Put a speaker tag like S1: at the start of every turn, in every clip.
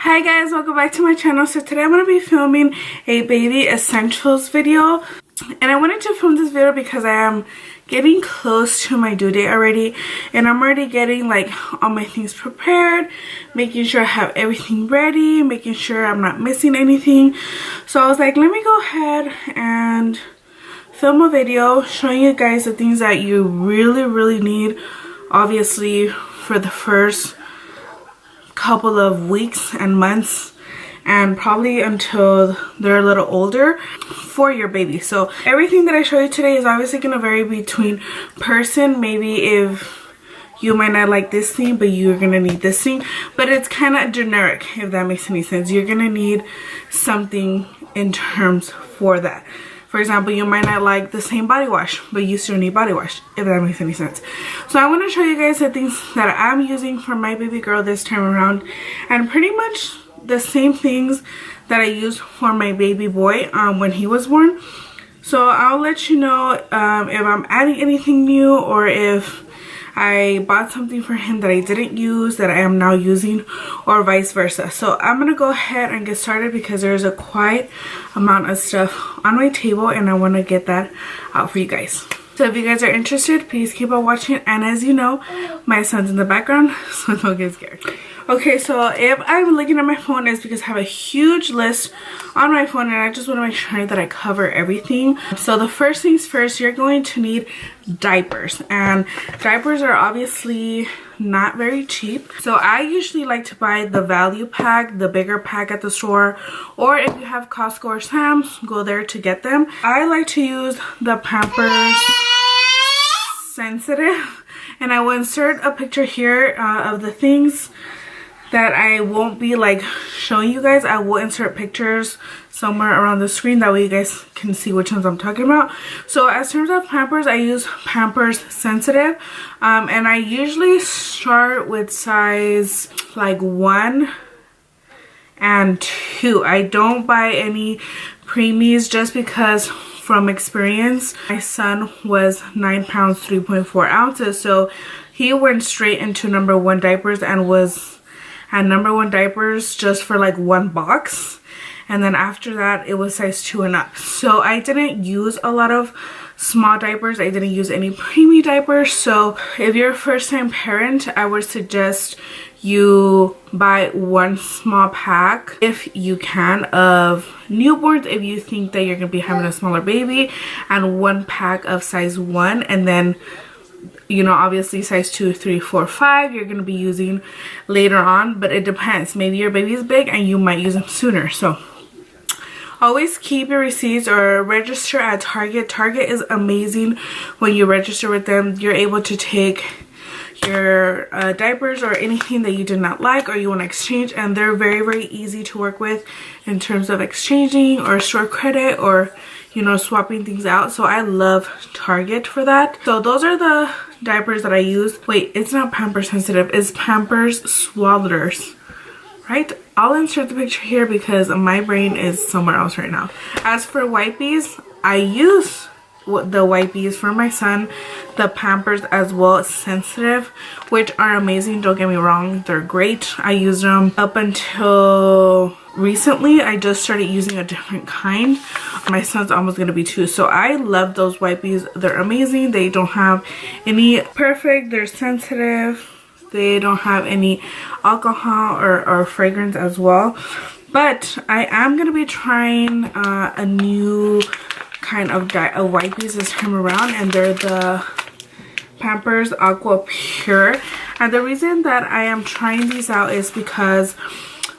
S1: Hi guys, welcome back to my channel. So today I'm going to be filming a baby essentials video, and I wanted to film this video because I am getting close to my due date already, and I'm already getting like all my things prepared, making sure I have everything ready, making sure I'm not missing anything. So I was like, let me go ahead and film a video showing you guys the things that you really need, obviously for the first couple of weeks and months, and probably until they're a little older for your baby. So everything that I show you today is obviously going to vary between person. Maybe if you might not like this thing, but you're going to need this thing, but it's kind of generic, if that makes any sense. You're going to need something in terms for that. For example, you might not like the same body wash, but you still need body wash, if that makes any sense. So I want to show you guys the things that I'm using for my baby girl this time around, and pretty much the same things that I used for my baby boy when he was born. So I'll let you know if I'm adding anything new, or if I bought something for him that I didn't use that I am now using, or vice versa. So I'm gonna go ahead and get started because there's a quite amount of stuff on my table, and I want to get that out for you guys. So if you guys are interested, please keep on watching. And as you know, my son's in the background, so don't get scared. Okay, so if I'm looking at my phone, it's because I have a huge list on my phone, and I just want to make sure that I cover everything. So the first things first, you're going to need diapers, and diapers are obviously not very cheap. So I usually like to buy the value pack, the bigger pack at the store, or if you have Costco or Sam's, go there to get them. I like to use the Pampers Sensitive, and I will insert a picture here of the things that I won't be like showing you guys. I will insert pictures somewhere around the screen, that way you guys can see which ones I'm talking about. So as terms of Pampers, I use Pampers Sensitive, and I usually start with size like 1 and 2. I don't buy any preemies just because from experience, my son was 9 pounds 3.4 ounces, so he went straight into #1 diapers and was at #1 diapers just for like 1 box, and then after that it was size 2 and up. So I didn't use a lot of small diapers, I didn't use any preemie diapers. So if you're a first-time parent, I would suggest you buy 1 small pack if you can of newborns, if you think that you're gonna be having a smaller baby, and 1 pack of size 1, and then you know, obviously size 2, 3, 4, 5 you're going to be using later on, but it depends. Maybe your baby is big and you might use them sooner. So always keep your receipts or register at Target. Target is amazing. When you register with them, you're able to take your diapers or anything that you did not like or you want to exchange, and they're very easy to work with in terms of exchanging or store credit, or you know, swapping things out. So I love Target for that. So those are the diapers that I use. Wait, it's not Pampers Sensitive, it's Pampers Swaddlers, right? I'll insert the picture here because my brain is somewhere else right now. As for wipies, I use the wipies for my son, the Pampers as well Sensitive, which are amazing, don't get me wrong, they're great. I use them up until recently. I just started using a different kind. My son's almost gonna be 2, so I love those wipies. They're amazing. They don't have any perfect, they're sensitive, they don't have any alcohol or fragrance as well. But I am gonna be trying a new kind of wipies this time around, and they're the Pampers Aqua Pure. And the reason that I am trying these out is because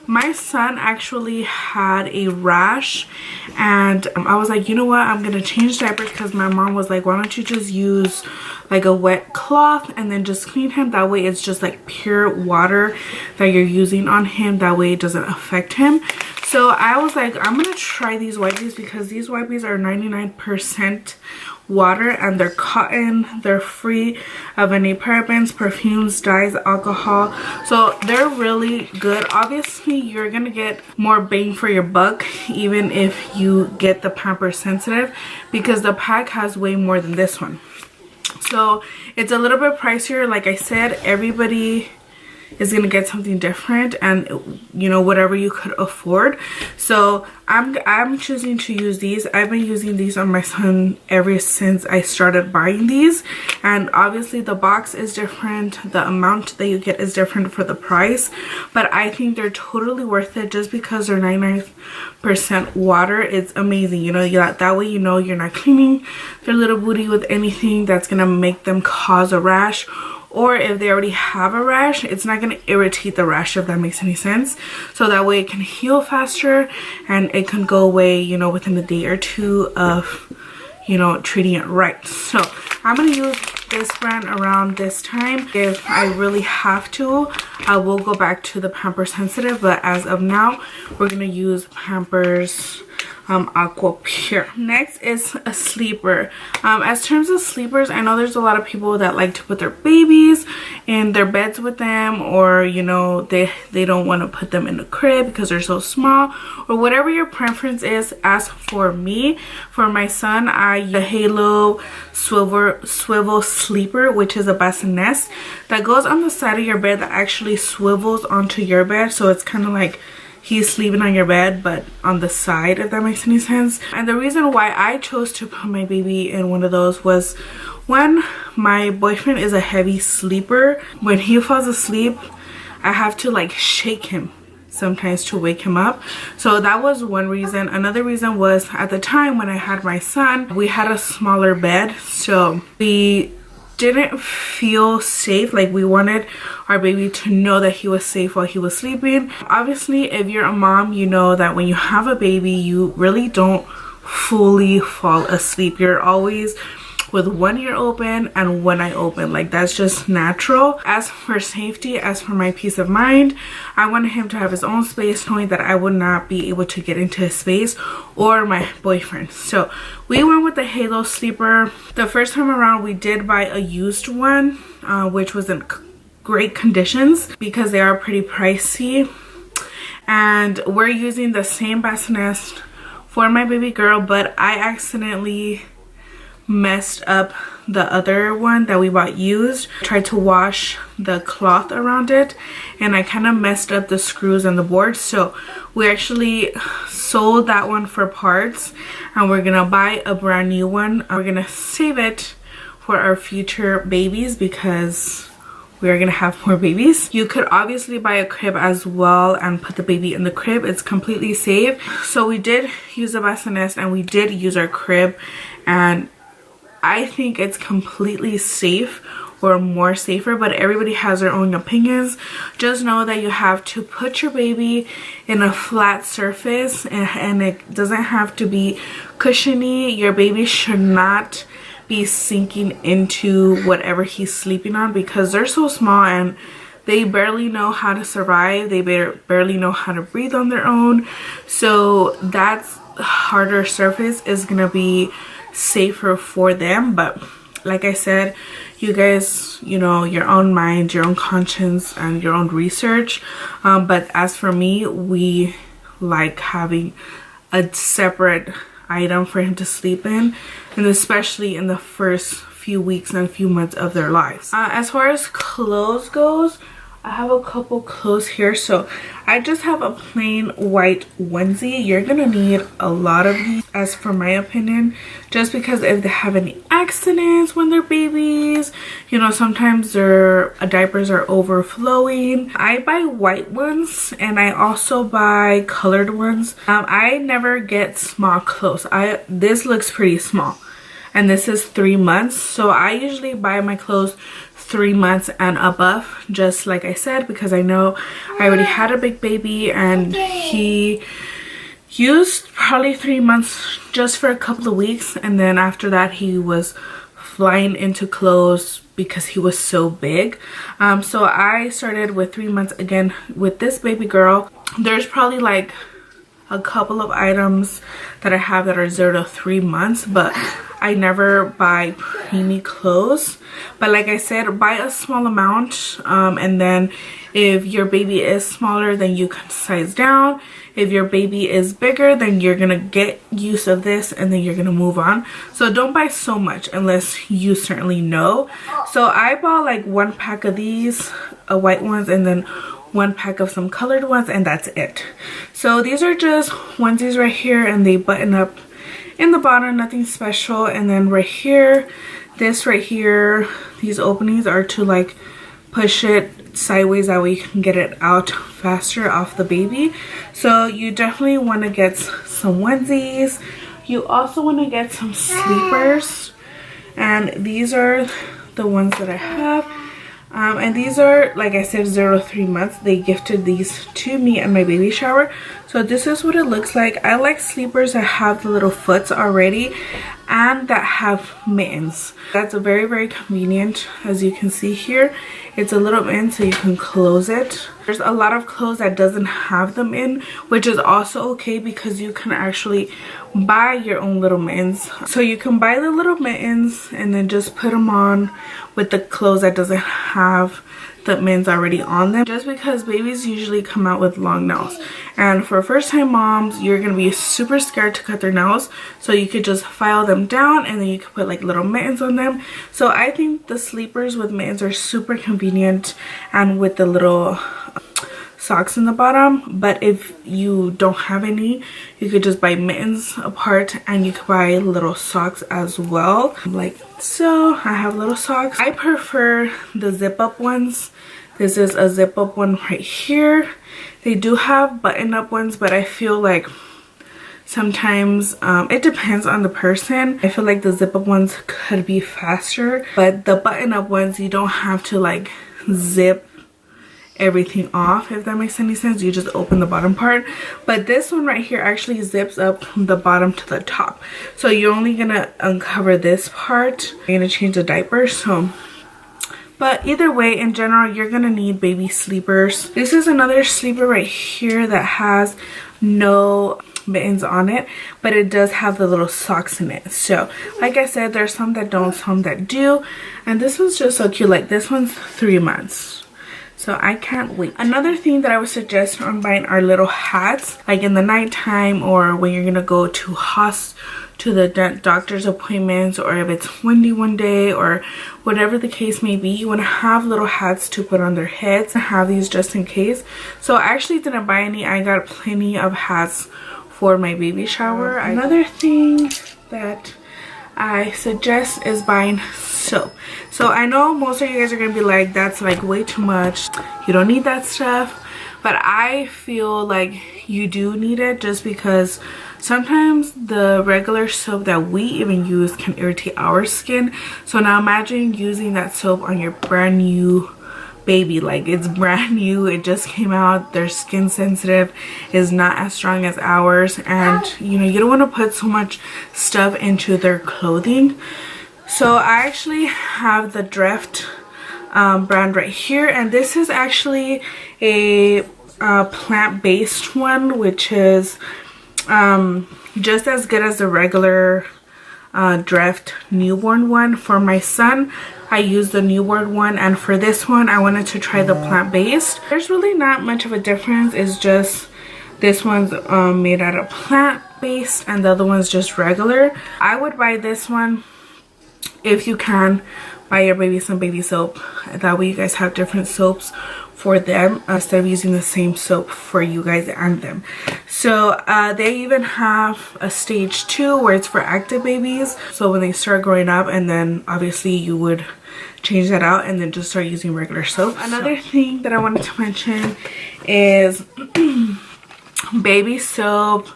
S1: my son actually had a rash, and I was like, you know what, I'm gonna change diapers, because my mom was like, why don't you just use like a wet cloth and then just clean him, that way it's just like pure water that you're using on him, that way it doesn't affect him. So I was like, I'm gonna try these wipies, because these wipies are 99% water, and they're cotton, they're free of any parabens, perfumes, dyes, alcohol, so they're really good. Obviously you're gonna get more bang for your buck even if you get the Pampers Sensitive, because the pack has way more than this one. So it's a little bit pricier. Like I said, everybody is gonna get something different, and you know, whatever you could afford. So I'm choosing to use these. I've been using these on my son ever since I started buying these, and obviously the box is different, the amount that you get is different for the price, but I think they're totally worth it just because they're 99% water. It's amazing, you know, that way you know you're not cleaning their little booty with anything that's gonna make them cause a rash, or if they already have a rash, it's not going to irritate the rash, if that makes any sense. So that way it can heal faster and it can go away, you know, within a day or two of, you know, treating it right. So I'm going to use this brand around this time. If I really have to, I will go back to the Pampers Sensitive, but as of now, we're going to use Pampers Aqua Pure. Next is a sleeper. As terms of sleepers, I know there's a lot of people that like to put their babies in their beds with them, or you know, they don't want to put them in the crib because they're so small, or whatever your preference is. As for me, for my son, I use the Halo swivel sleeper, which is a bassinet that goes on the side of your bed that actually swivels onto your bed, so it's kind of like he's sleeping on your bed but on the side, if that makes any sense. And the reason why I chose to put my baby in one of those was, when my boyfriend is a heavy sleeper, when he falls asleep I have to like shake him sometimes to wake him up. So that was one reason. Another reason was, at the time when I had my son, we had a smaller bed, so we didn't feel safe. Like, we wanted our baby to know that he was safe while he was sleeping. Obviously, if you're a mom, you know that when you have a baby, you really don't fully fall asleep. You're always with one ear open and one eye open. Like, that's just natural. As for safety, as for my peace of mind, I wanted him to have his own space, knowing that I would not be able to get into his space, or my boyfriend. So we went with the Halo sleeper. The first time around we did buy a used one, which was in great conditions because they are pretty pricey, and we're using the same bassinet for my baby girl, but I accidentally messed up the other one that we bought used. Tried to wash the cloth around it and I kind of messed up the screws and the board, so we actually sold that one for parts and we're gonna buy a brand new one. We're gonna save it for our future babies because we are gonna have more babies. You could obviously buy a crib as well and put the baby in the crib. It's completely safe. So we did use a bassinet and we did use our crib, and I think it's completely safe, or more safer, but everybody has their own opinions. Just know that you have to put your baby in a flat surface, and it doesn't have to be cushiony. Your baby should not be sinking into whatever he's sleeping on because they're so small and they barely know how to survive. They barely know how to breathe on their own. So that harder surface is gonna be safer for them. But like I said, you guys, you know, your own mind, your own conscience, and your own research. But as for me, we like having a separate item for him to sleep in, and especially in the first few weeks and few months of their lives. As far as clothes goes, I have a couple clothes here. So I just have a plain white onesie. You're gonna need a lot of these, as for my opinion, just because if they have any accidents when they're babies, you know, sometimes their diapers are overflowing. I buy white ones and I also buy colored ones. I never get small clothes. This looks pretty small and this is 3 months, so I usually buy my clothes 3 months and above, just like I said, because I know I already had a big baby and he used probably 3 months just for a couple of weeks, and then after that he was flying into clothes because he was so big. So I started with 3 months again with this baby girl. There's probably like a couple of items that I have that are 0 to 3 months, but I never buy preemie clothes. But like I said, buy a small amount, and then if your baby is smaller, then you can size down. If your baby is bigger, then you're gonna get use of this and then you're gonna move on. So don't buy so much unless you certainly know. So I bought like 1 pack of these white ones, and then 1 pack of some colored ones, and that's it. So these are just onesies right here, and they button up in the bottom, nothing special. And then right here, this right here, these openings are to like push it sideways, that way you can get it out faster off the baby. So you definitely want to get some onesies. You also want to get some sleepers, and these are the ones that I have. And these are, like I said, 0 to 3 months. They gifted these to me at my baby shower. So this is what it looks like. I like sleepers that have the little foots already and that have mittens. That's very, very convenient. As you can see here, it's a little mitten so you can close it. There's a lot of clothes that doesn't have them in, which is also okay because you can actually buy your own little mittens. So you can buy the little mittens and then just put them on with the clothes that doesn't have the mittens already on them, just because babies usually come out with long nails, and for first time moms you're gonna be super scared to cut their nails, so you could just file them down and then you could put like little mittens on them. So I think the sleepers with mittens are super convenient, and with the little socks in the bottom. But if you don't have any, you could just buy mittens apart, and you could buy little socks as well, like so. I have little socks. I prefer the zip up ones. This is a zip up one right here. They do have button up ones, but I feel like sometimes it depends on the person. I feel like the zip up ones could be faster, but the button up ones, you don't have to like zip everything off, if that makes any sense. You just open the bottom part. But this one right here actually zips up from the bottom to the top, so you're only gonna uncover this part. You're gonna change the diaper. So but either way, in general, you're gonna need baby sleepers. This is another sleeper right here that has no mittens on it, but it does have the little socks in it. So like I said, there's some that don't, some that do, and this one's just so cute. Like this one's 3 months. So I can't wait. Another thing that I would suggest on buying are little hats, like in the nighttime or when you're gonna go to the doctor's appointments, or if it's windy one day or whatever the case may be. You want to have little hats to put on their heads and have these just in case. So I actually didn't buy any. I got plenty of hats for my baby shower. Another thing that I suggest is buying soap. So I know most of you guys are gonna be like, that's like way too much, you don't need that stuff, but I feel like you do need it, just because sometimes the regular soap that we even use can irritate our skin. So now imagine using that soap on your brand new baby. Like it's brand new, it just came out, their skin sensitive is not as strong as ours, and you know, you don't want to put so much stuff into their clothing. So I actually have the Drift brand right here, and this is actually a plant-based one, which is just as good as the regular Drift newborn one. For my son, I used the newborn one, and for this one I wanted to try the plant-based. There's really not much of a difference. It's just this one's made out of plant-based and the other one's just regular. I would buy this one if you can. Buy your baby some baby soap, that way you guys have different soaps for them instead of using the same soap for you guys and them. So they even have a stage 2 where it's for active babies, so when they start growing up, and then obviously you would change that out and then just start using regular soap. Another thing that I wanted to mention is baby soap,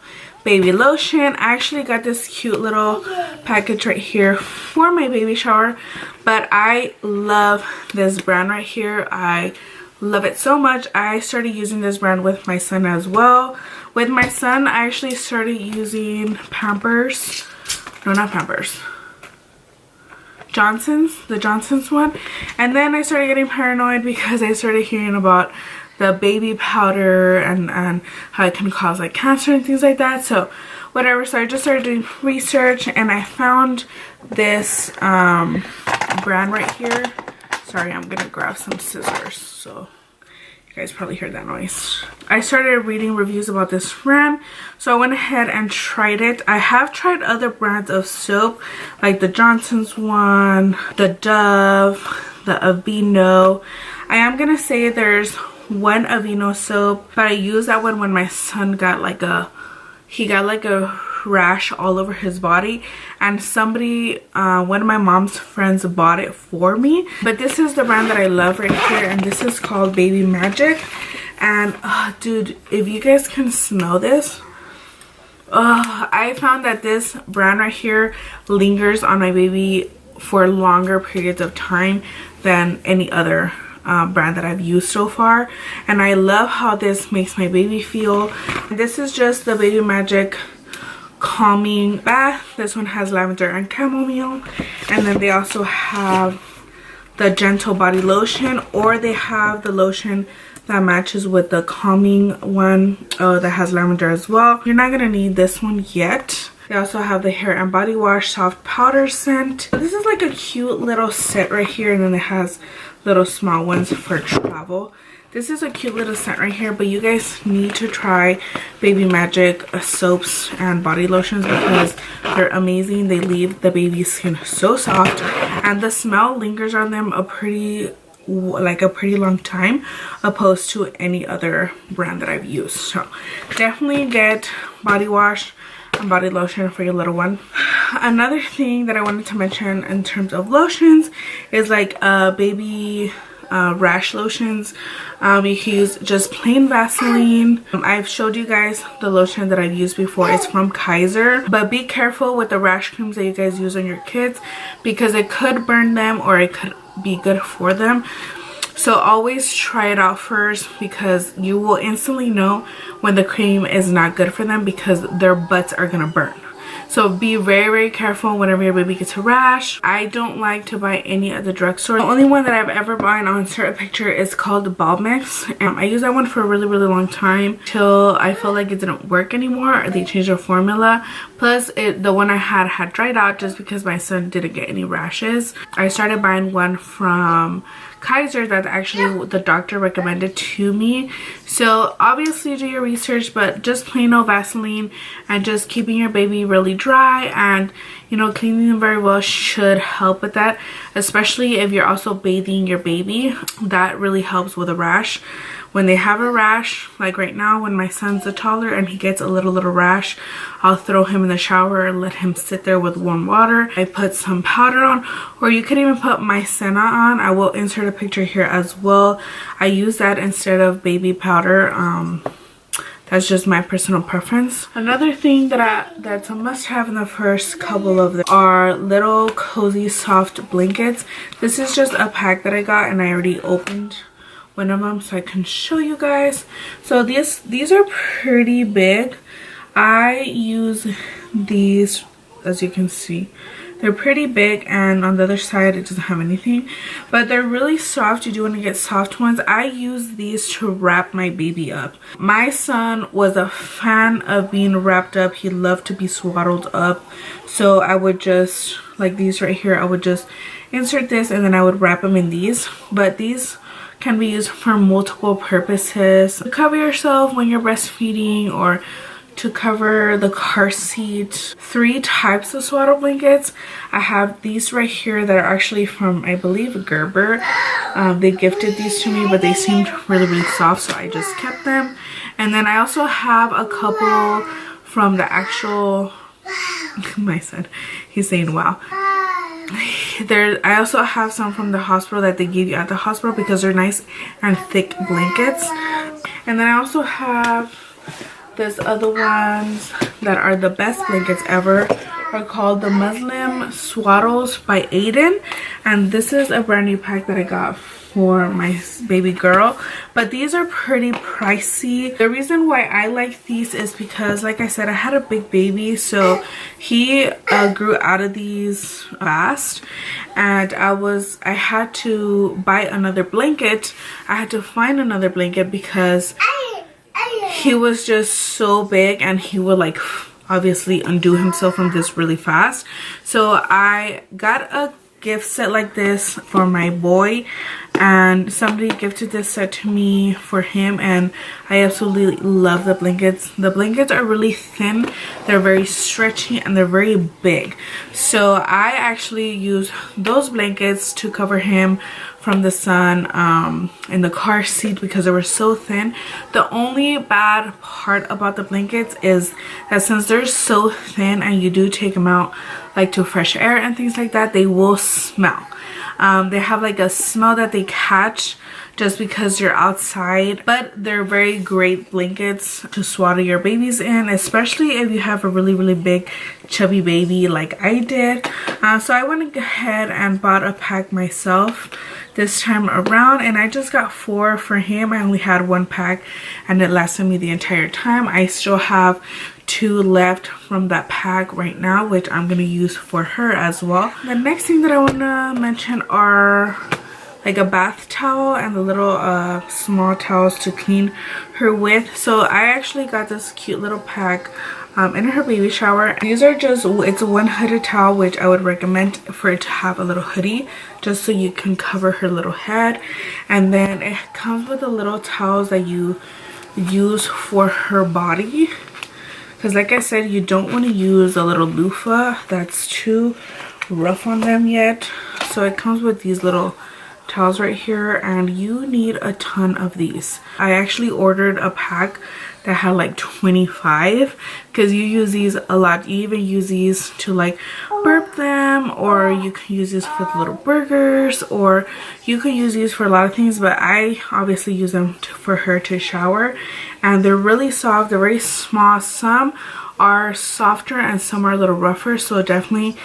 S1: baby lotion. I actually got this cute little package right here for my baby shower, but I love this brand right here. I love it so much. I started using this brand with my son as well. With my son, I actually started using Pampers. No, not Pampers. The Johnson's one. And then I started getting paranoid because I started hearing about the baby powder and how it can cause like cancer and things like that. So whatever, so I just started doing research and I found this brand right here. Sorry, I'm gonna grab some scissors, so you guys probably heard that noise. I started reading reviews about this brand, so I went ahead and tried it. I have tried other brands of soap, like the Johnson's one, the Dove, the Aveeno. I am gonna say there's one Aveeno soap, but I used that one when my son got like a rash all over his body, and somebody, one of my mom's friends bought it for me. But this is the brand that I love right here, and this is called Baby Magic. And dude, if you guys can smell this, I found that this brand right here lingers on my baby for longer periods of time than any other brand that I've used so far. And I love how this makes my baby feel. This is just the Baby Magic calming bath. This one has lavender and chamomile, and then they also have the gentle body lotion, or they have the lotion that matches with the calming one that has lavender as well. You're not gonna need this one yet. They also have the hair and body wash soft powder scent. This is like a cute little set right here, and then it has little small ones for travel. This is a cute little scent right here, but you guys need to try Baby Magic soaps and body lotions because they're amazing. They leave the baby's skin so soft, and the smell lingers on them a pretty long time opposed to any other brand that I've used. So definitely get body wash and body lotion for your little one. Another thing that I wanted to mention in terms of lotions is like baby rash lotions. You can use just plain Vaseline. I've showed you guys the lotion that I've used before. It's from Kaiser, but be careful with the rash creams that you guys use on your kids because it could burn them or it could be good for them. So always try it out first because you will instantly know when the cream is not good for them because their butts are gonna burn. So be very, very careful whenever your baby gets a rash. I don't like to buy any at the drugstore. The only one that I've ever bought on Insert a Picture is called Balm Mix. I used that one for a really, really long time till I felt like it didn't work anymore. They changed their formula. Plus, the one I had dried out just because my son didn't get any rashes. I started buying one from Kaiser that actually the doctor recommended to me. So obviously do your research, but just plain old Vaseline and just keeping your baby really dry and, you know, cleaning them very well should help with that, especially if you're also bathing your baby. That really helps with a rash. When they have a rash, like right now when my son's a toddler and he gets a little rash, I'll throw him in the shower and let him sit there with warm water. I put some powder on, or you could even put micellar on. I will insert a picture here as well. I use that instead of baby powder. That's just my personal preference. Another thing that's a must-have in the first couple of them are little cozy soft blankets. This is just a pack that I got and I already opened one of them so I can show you guys. So these are pretty big. I use these, as you can see. They're pretty big, and on the other side it doesn't have anything, but they're really soft. You do want to get soft ones. I use these to wrap my baby up. My son was a fan of being wrapped up. He loved to be swaddled up, so I would just, like these right here, I would just insert this and then I would wrap him in these. But these can be used for multiple purposes. To cover yourself when you're breastfeeding or to cover the car seat. 3 types of swaddle blankets. I have these right here that are actually from, I believe, Gerber. They gifted these to me, but they seemed really, really soft, so I just kept them. And then I also have a couple from the actual, my son, he's saying wow. I also have some from the hospital that they give you at the hospital because they're nice and thick blankets. And then I also have this other ones that are the best blankets ever. Are called the Muslim Swaddles by Aiden, and this is a brand new pack that I got for my baby girl, but these are pretty pricey. The reason why I like these is because, like I said, I had a big baby, so he grew out of these fast, and I had to buy another blanket. I had to find another blanket because he was just so big and he would like obviously undo himself from this really fast. So I got a gift set like this for my boy, and somebody gifted this set to me for him, and I absolutely love the blankets. The blankets are really thin, they're very stretchy, and they're very big. So I actually use those blankets to cover him from the sun in the car seat because they were so thin. The only bad part about the blankets is that since they're so thin and you do take them out like to fresh air and things like that, they will smell. They have like a smell that they catch just because you're outside, but they're very great blankets to swaddle your babies in, especially if you have a really big chubby baby like I did. So I went ahead and bought a pack myself this time around, and I just got 4 for him. I only had 1 pack and it lasted me the entire time. I still have 2 left from that pack right now, which I'm gonna use for her as well. The next thing that I want to mention are like a bath towel and the little small towels to clean her with. So I actually got this cute little pack in her baby shower. These are just, it's a 1 hooded towel, which I would recommend for it to have a little hoodie just so you can cover her little head. And then it comes with the little towels that you use for her body, because like I said, you don't want to use a little loofah that's too rough on them yet. So it comes with these little towels right here, and you need a ton of these. I actually ordered a pack that had like 25 because you use these a lot. You even use these to like burp them, or you can use this for the little burgers, or you can use these for a lot of things, but I obviously use them for her to shower. And they're really soft, they're very small. Some are softer and some are a little rougher, so definitely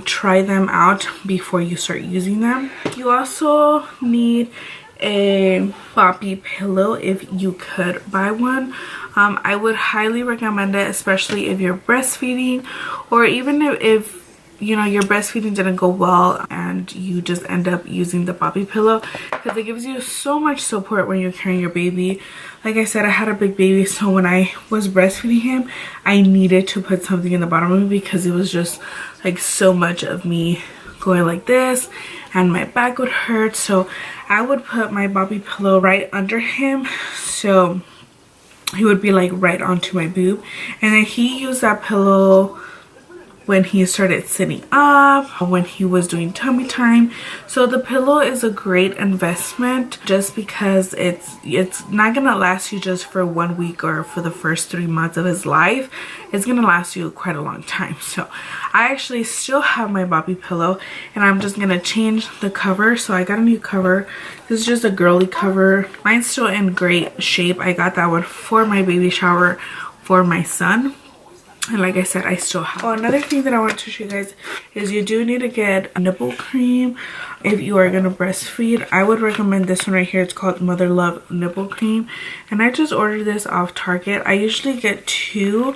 S1: try them out before you start using them. You also need a boppy pillow if you could buy one. I would highly recommend it, especially if you're breastfeeding, or even if you know your breastfeeding didn't go well and you just end up using the boppy pillow, because it gives you so much support when you're carrying your baby. Like I said, I had a big baby, so when I was breastfeeding him, I needed to put something in the bottom of me because it was just like so much of me going like this and my back would hurt. So I would put my boppy pillow right under him, so he would be like right onto my boob. And then he used that pillow when he started sitting up, when he was doing tummy time. So the pillow is a great investment just because it's not gonna last you just for 1 week or for the first 3 months of his life. It's gonna last you quite a long time. So I actually still have my boppy pillow, and I'm just gonna change the cover. So I got a new cover. This is just a girly cover. Mine's still in great shape. I got that one for my baby shower for my son. And like I said, I still have. Oh, another thing that I want to show you guys is you do need to get a nipple cream if you are going to breastfeed. I would recommend this one right here. It's called Mother Love Nipple Cream. And I just ordered this off Target. I usually get 2.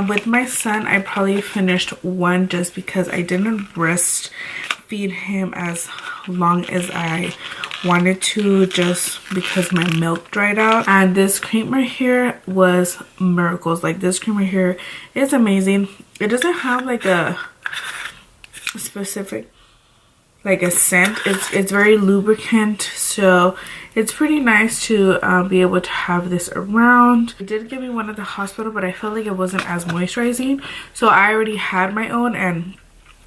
S1: With my son, I probably finished 1 just because I didn't breastfeed him as long as I wanted to, just because my milk dried out. And this cream right here was miracles. Like, this cream right here is amazing. It doesn't have like a specific like a scent. It's very lubricant, so it's pretty nice to be able to have this around. They did give me one at the hospital, but I felt like it wasn't as moisturizing, so I already had my own and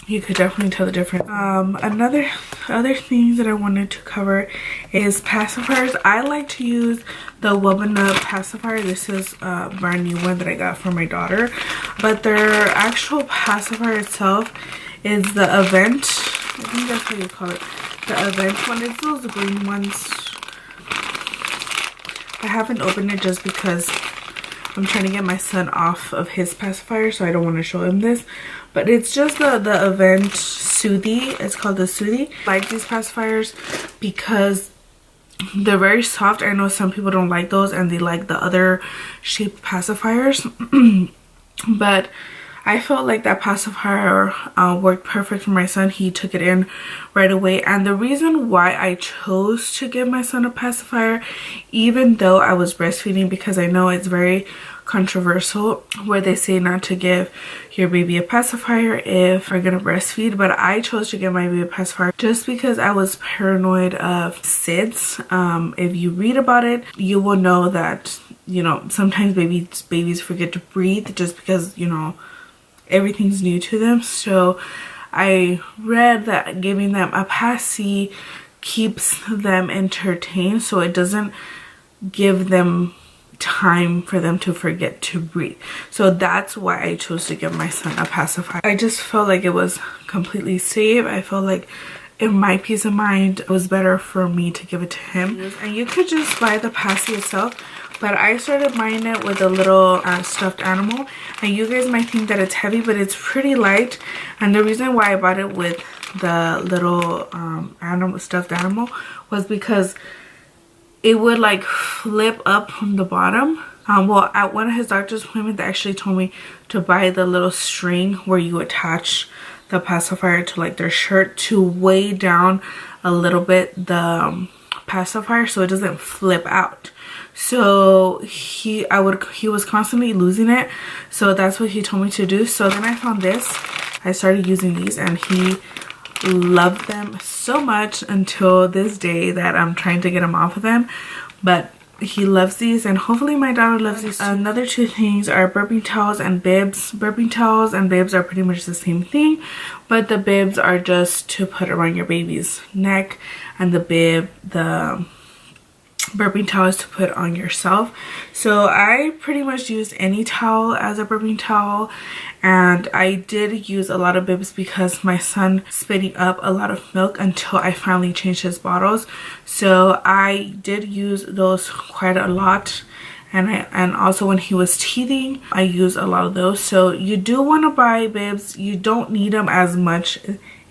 S1: you could definitely tell the difference. Other things that I wanted to cover is pacifiers. I like to use the Wubana pacifier. This is a brand new one that I got for my daughter, but their actual pacifier itself is the Event. I think that's how you call it. The Event one. It's those green ones. I haven't opened it just because I'm trying to get my son off of his pacifier, so I don't want to show him this. But it's just the Event Soothie. It's called the Soothie. I like these pacifiers because they're very soft. I know some people don't like those and they like the other shaped pacifiers. But I felt like that pacifier worked perfect for my son. He took it in right away. And the reason why I chose to give my son a pacifier, even though I was breastfeeding, because I know it's very controversial where they say not to give your baby a pacifier if you're gonna breastfeed, but I chose to give my baby a pacifier just because I was paranoid of SIDS. If you read about it, you will know that, you know, sometimes babies forget to breathe just because, you know, everything's new to them. So I read that giving them a passy keeps them entertained, so it doesn't give them time for them to forget to breathe. So that's why I chose to give my son a pacifier. I just felt like it was completely safe. I felt like in my peace of mind, it was better for me to give it to him. And you could just buy the passy itself, but I started buying it with a little stuffed animal. And you guys might think that it's heavy, but it's pretty light. And the reason why I bought it with the little stuffed animal was because it would like flip up from the bottom. Well, at one of his doctor's appointments, they actually told me to buy the little string where you attach the pacifier to like their shirt to weigh down a little bit the pacifier so it doesn't flip out. So he was constantly losing it, so that's what he told me to do. So then I found this. I started using these and he loved them so much until this day that I'm trying to get him off of them, but he loves these, and hopefully my daughter loves these too. Another two things are burping towels and bibs. Burping towels and bibs are pretty much the same thing, but the bibs are just to put around your baby's neck, and the burping towel is to put on yourself. So I pretty much used any towel as a burping towel, and I did use a lot of bibs because my son spitting up a lot of milk until I finally changed his bottles. So I did use those quite a lot, and also when he was teething I used a lot of those. So you do want to buy bibs. You don't need them as much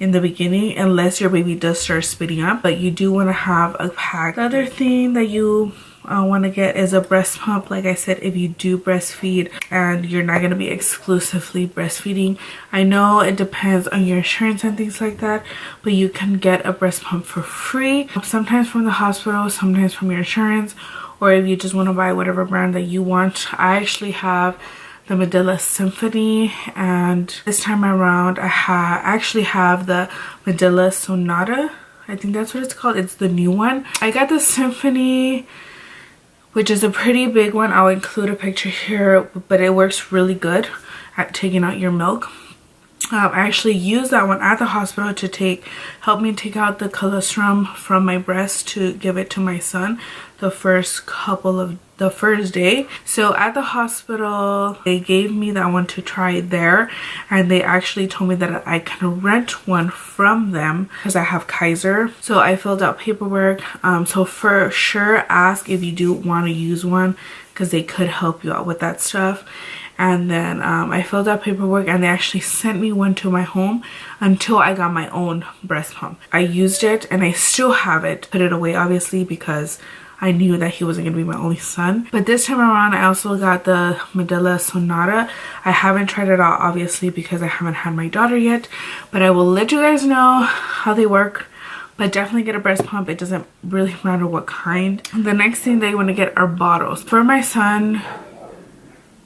S1: in the beginning unless your baby does start spitting up, but you do want to have a pack. The other thing that you want to get is a breast pump. Like I said, if you do breastfeed and you're not going to be exclusively breastfeeding, I know it depends on your insurance and things like that, but you can get a breast pump for free, sometimes from the hospital, sometimes from your insurance, or if you just want to buy whatever brand that you want. I actually have the Medela Symphony, and this time around I actually have the Medela Sonata. I think that's what it's called. It's the new one. I got the Symphony, which is a pretty big one. I'll include a picture here, but it works really good at taking out your milk. I actually used that one at the hospital to help me take out the colostrum from my breast to give it to my son the first day. So at the hospital they gave me that one to try there, and they actually told me that I can rent one from them because I have Kaiser. So I filled out paperwork. So for sure ask if you do want to use one, because they could help you out with that stuff. And then I filled out paperwork and they actually sent me one to my home until I got my own breast pump. I used it and I still have it. Put it away obviously because I knew that he wasn't going to be my only son. But this time around I also got the Medela Sonata. I haven't tried it out obviously because I haven't had my daughter yet, but I will let you guys know how they work. But definitely get a breast pump. It doesn't really matter what kind. The next thing that you want to get are bottles. For my son,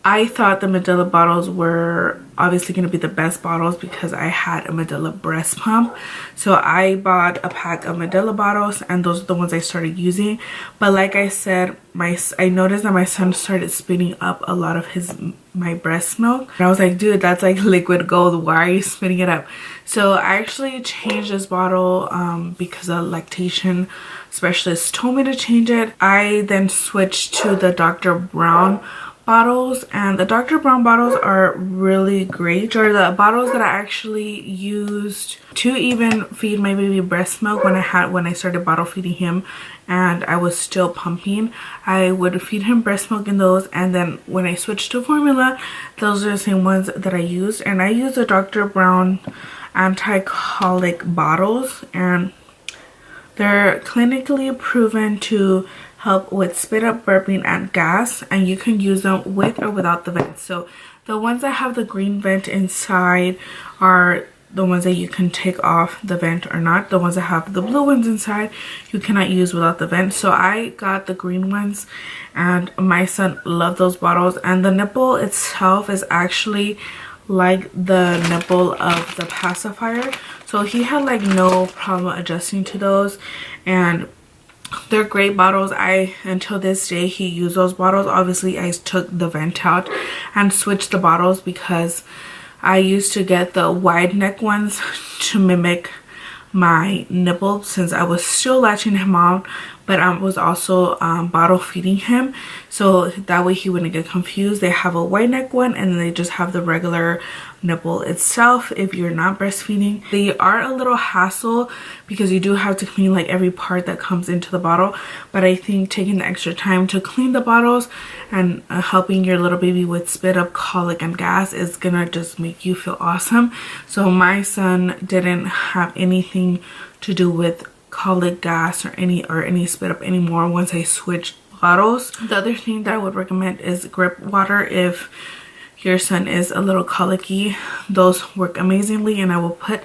S1: I thought the Medela bottles were obviously going to be the best bottles because I had a Medela breast pump. So I bought a pack of Medela bottles and those are the ones I started using. But like I said, I noticed that my son started spitting up a lot of my breast milk. And I was like, dude, that's like liquid gold. Why are you spitting it up? So I actually changed this bottle because a lactation specialist told me to change it. I then switched to the Dr. Brown bottles, and the Dr. Brown bottles are really great. They're the bottles that I actually used to even feed my baby breast milk when I started bottle feeding him and I was still pumping. I would feed him breast milk in those, and then when I switched to formula, those are the same ones that I used. And I use the Dr. Brown anti-colic bottles, and they're clinically proven to help with spit up, burping, and gas, and you can use them with or without the vent. So the ones that have the green vent inside are the ones that you can take off the vent or not. The ones that have the blue ones inside, you cannot use without the vent. So I got the green ones, and my son loved those bottles. And the nipple itself is actually like the nipple of the pacifier, so he had like no problem adjusting to those, and they're great bottles. Until this day, he used those bottles. Obviously I took the vent out and switched the bottles because I used to get the wide neck ones to mimic my nipple, since I was still latching him on, but I was also bottle feeding him, so that way he wouldn't get confused. They have a wide neck one, and then they just have the regular nipple itself if you're not breastfeeding. They are a little hassle because you do have to clean like every part that comes into the bottle, but I think taking the extra time to clean the bottles and helping your little baby with spit up, colic, and gas is gonna just make you feel awesome. So my son didn't have anything to do with colic, gas, or any spit up anymore once I switched bottles. The other thing that I would recommend is grip water. If your son is a little colicky, those work amazingly, and I will put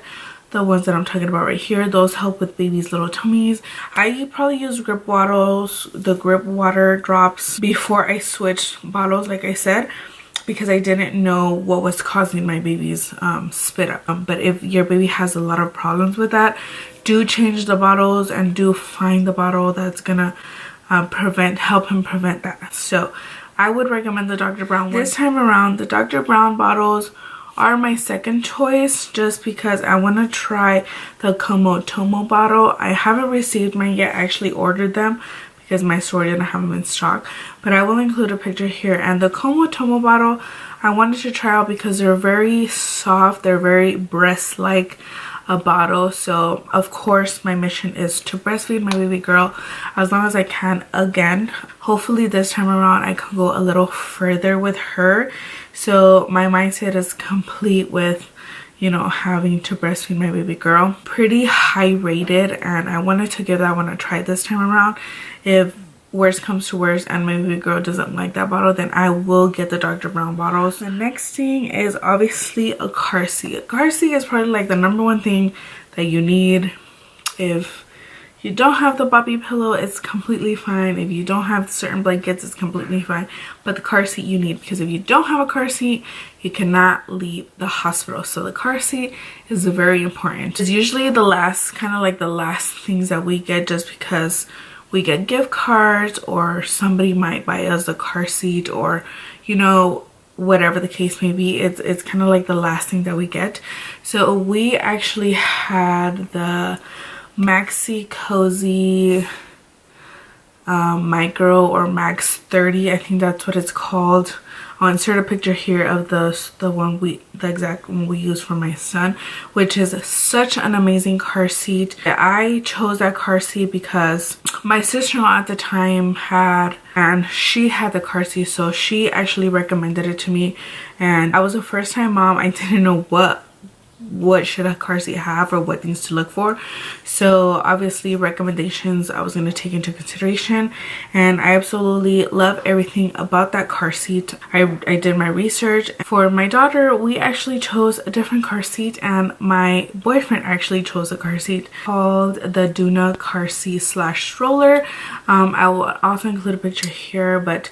S1: the ones that I'm talking about right here. Those help with baby's little tummies. I probably use grip bottles, the grip water drops, before I switched bottles, like I said, because I didn't know what was causing my baby's spit up. But if your baby has a lot of problems with that, do change the bottles and do find the bottle that's gonna help him prevent that. So I would recommend the Dr. Brown one. This time around, the Dr. Brown bottles are my second choice, just because I want to try the Tomo bottle. I haven't received mine yet. I actually ordered them because my store didn't have them in stock, but I will include a picture here. And the Tomo bottle I wanted to try out because they're very soft, they're very breast-like a bottle. So of course my mission is to breastfeed my baby girl as long as I can again. Hopefully this time around I can go a little further with her, so my mindset is complete with, you know, having to breastfeed my baby girl. Pretty high rated, and I wanted to give that one a try this time around. If worst comes to worst and my baby girl doesn't like that bottle, then I will get the Dr. Brown bottles. The next thing is obviously a car seat. A car seat is probably like the #1 thing that you need. If you don't have the Bobby pillow, it's completely fine. If you don't have certain blankets, it's completely fine. But the car seat you need, because if you don't have a car seat, you cannot leave the hospital. So the car seat is very important. It's usually the last, kind of like the last things that we get, just because we get gift cards or somebody might buy us a car seat, or, you know, whatever the case may be. It's kind of like the last thing that we get. So we actually had the Maxi Cozy Micro or Max 30, I think that's what it's called. I'll insert a picture here of the exact one we use for my son, which is such an amazing car seat. I chose that car seat because my sister-in-law at the time she had the car seat, so she actually recommended it to me, and I was a first-time mom. I didn't know what should a car seat have or what things to look for. So obviously recommendations I was going to take into consideration, and I absolutely love everything about that car seat. I did my research. For my daughter, we actually chose a different car seat, and my boyfriend actually chose a car seat called the Duna car seat / stroller. I will also include a picture here, but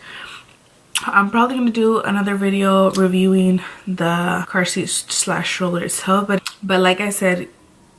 S1: I'm probably going to do another video reviewing the car seat / stroller itself, but like I said,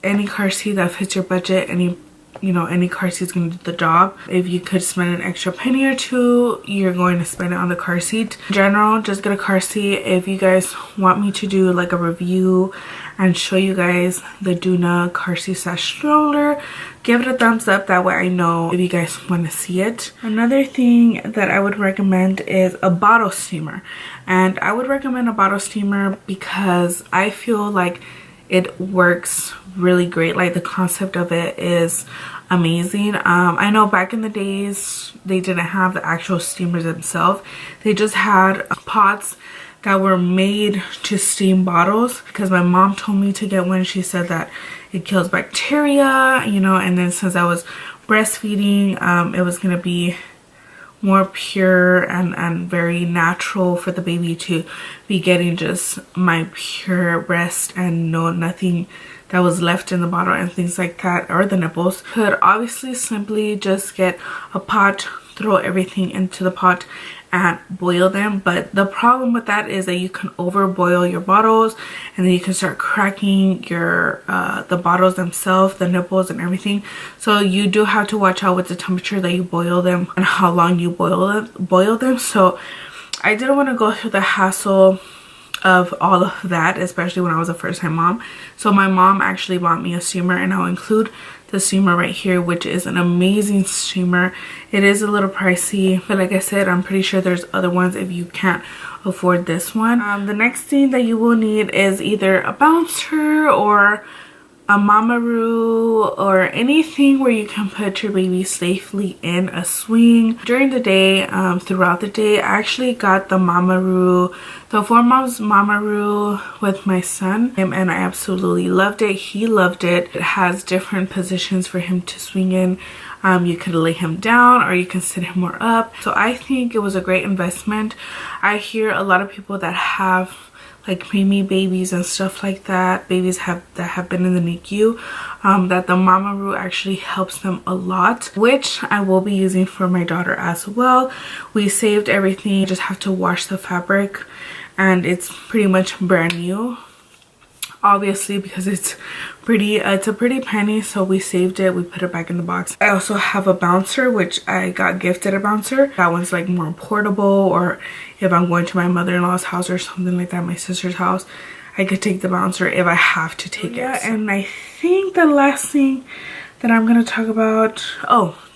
S1: any car seat that fits your budget, any car seat is going to do the job. If you could spend an extra penny or two, you're going to spend it on the car seat. In general, just get a car seat. If you guys want me to do like a review and show you guys the Duna car seat / stroller, give it a thumbs up. That way I know if you guys want to see it. Another thing that I would recommend is a bottle steamer, and I would recommend a bottle steamer because I feel like it works really great. Like the concept of it is amazing. I know back in the days they didn't have the actual steamers themselves. They just had pots that were made to steam bottles, because my mom told me to get one. She said that it kills bacteria, you know, and then since I was breastfeeding, it was gonna be more pure and very natural for the baby to be getting just my pure breast and nothing that was left in the bottle and things like that, or the nipples. Could obviously simply just get a pot, throw everything into the pot and boil them, but the problem with that is that you can overboil your bottles, and then you can start cracking your the bottles themselves, the nipples and everything. So you do have to watch out with the temperature that you boil them and how long you boil them. So I didn't want to go through the hassle of all of that, especially when I was a first-time mom. So my mom actually bought me a steamer, and I'll include the steamer right here, which is an amazing steamer. It is a little pricey, but like I said, I'm pretty sure there's other ones if you can't afford this one. The next thing that you will need is either a bouncer or a mamaroo, or anything where you can put your baby safely in a swing during the day. Throughout the day, I actually got the mamaroo, the 4Moms mamaroo with my son, and I absolutely loved it. He loved it. It has different positions for him to swing in. You can lay him down or you can sit him more up. So I think it was a great investment. I hear a lot of people that have like preemie babies and stuff like that, babies that have been in the NICU, that the mamaroo actually helps them a lot, which I will be using for my daughter as well. We saved everything, you just have to wash the fabric, and it's pretty much brand new, obviously, because it's a pretty penny. So we saved it, we put it back in the box. I also have a bouncer, which I got gifted a bouncer. That one's like more portable, or if I'm going to my mother-in-law's house or something like that, my sister's house, I could take the bouncer if I have to take it. And I think the last thing that I'm gonna talk about,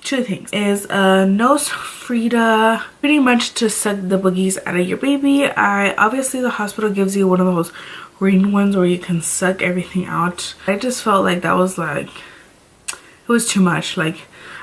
S1: two things, is a nose Frida, pretty much to suck the boogies out of your baby. Obviously the hospital gives you one of those green ones where you can suck everything out. I just felt like that was like, it was too much. Like,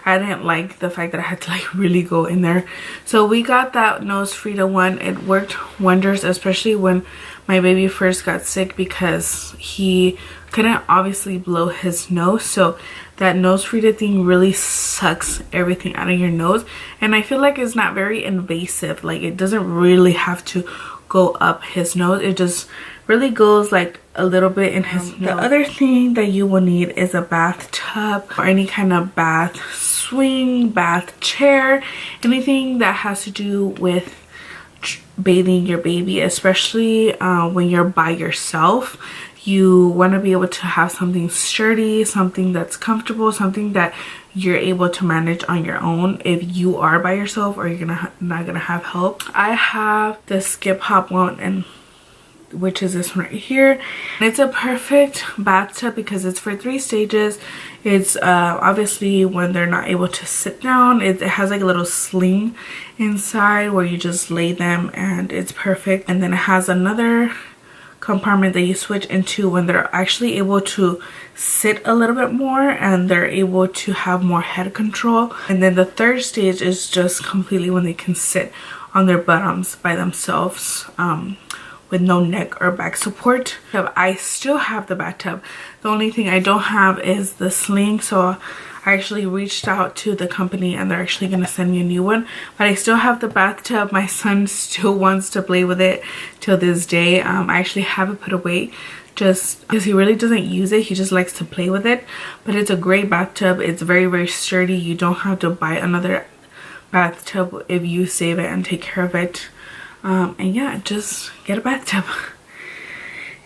S1: I didn't like the fact that I had to like really go in there. So we got that nose Frida one. It worked wonders, especially when my baby first got sick, because he couldn't obviously blow his nose. So that nose Frida thing really sucks everything out of your nose, and I feel like it's not very invasive. Like, it doesn't really have to go up his nose, it just really goes like a little bit in his nose. The other thing that you will need is a bathtub or any kind of bath swing, bath chair, anything that has to do with bathing your baby, especially when you're by yourself. You want to be able to have something sturdy, something that's comfortable, something that you're able to manage on your own if you are by yourself or you're not gonna have help. I have the skip hop one, and which is this one right here. It's a perfect bathtub because it's for 3 stages. It's obviously when they're not able to sit down, it has like a little sling inside where you just lay them, and it's perfect. And then it has another compartment that you switch into when they're actually able to sit a little bit more and they're able to have more head control. And then the 3rd stage is just completely when they can sit on their bottoms by themselves, with no neck or back support. I still have the bathtub. The only thing I don't have is the sling, so I actually reached out to the company and they're actually gonna send me a new one. But I still have the bathtub. My son still wants to play with it till this day. I actually have it put away just because he really doesn't use it. He just likes to play with it. But it's a great bathtub. It's very, very sturdy. You don't have to buy another bathtub if you save it and take care of it. And yeah, just get a bathtub.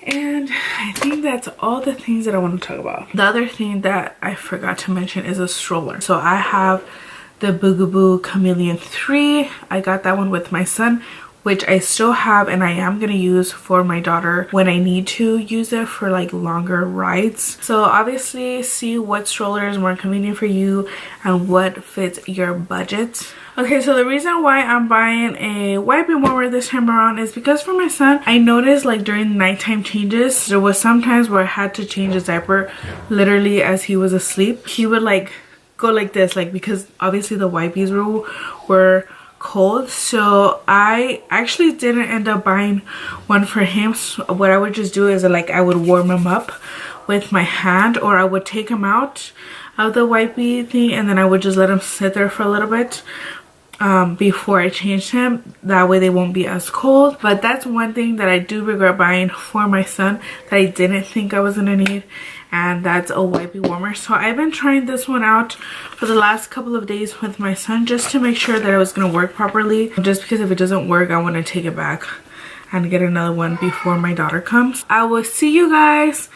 S1: And I think that's all the things that I want to talk about. The other thing that I forgot to mention is a stroller. So I have the Boogaboo Chameleon 3. I got that one with my son, which I still have and I am going to use for my daughter when I need to use it for like longer rides. So obviously see what stroller is more convenient for you and what fits your budget. Okay, so the reason why I'm buying a wiping warmer this time around is because for my son, I noticed like during nighttime changes, there was sometimes where I had to change his diaper literally as he was asleep. He would like go like this, like, because obviously the wipies were cold, so I actually didn't end up buying one for him. So what I would just do is like I would warm him up with my hand, or I would take him out of the wipey thing and then I would just let him sit there for a little bit before I changed him. That way they won't be as cold. But that's one thing that I do regret buying for my son that I didn't think I was gonna need, and that's a wipey warmer. So I've been trying this one out for the last couple of days with my son just to make sure that it was gonna work properly, just because if it doesn't work I want to take it back and get another one before my daughter comes. I will see you guys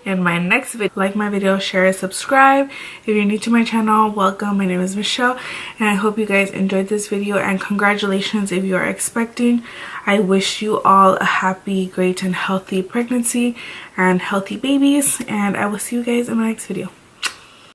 S1: in my next video. Like my video, share, subscribe. If you're new to my channel, welcome. My name is Michelle and I hope you guys enjoyed this video, and congratulations if you are expecting. I wish you all a happy, great and healthy pregnancy and healthy babies, and I will see you guys in my next video.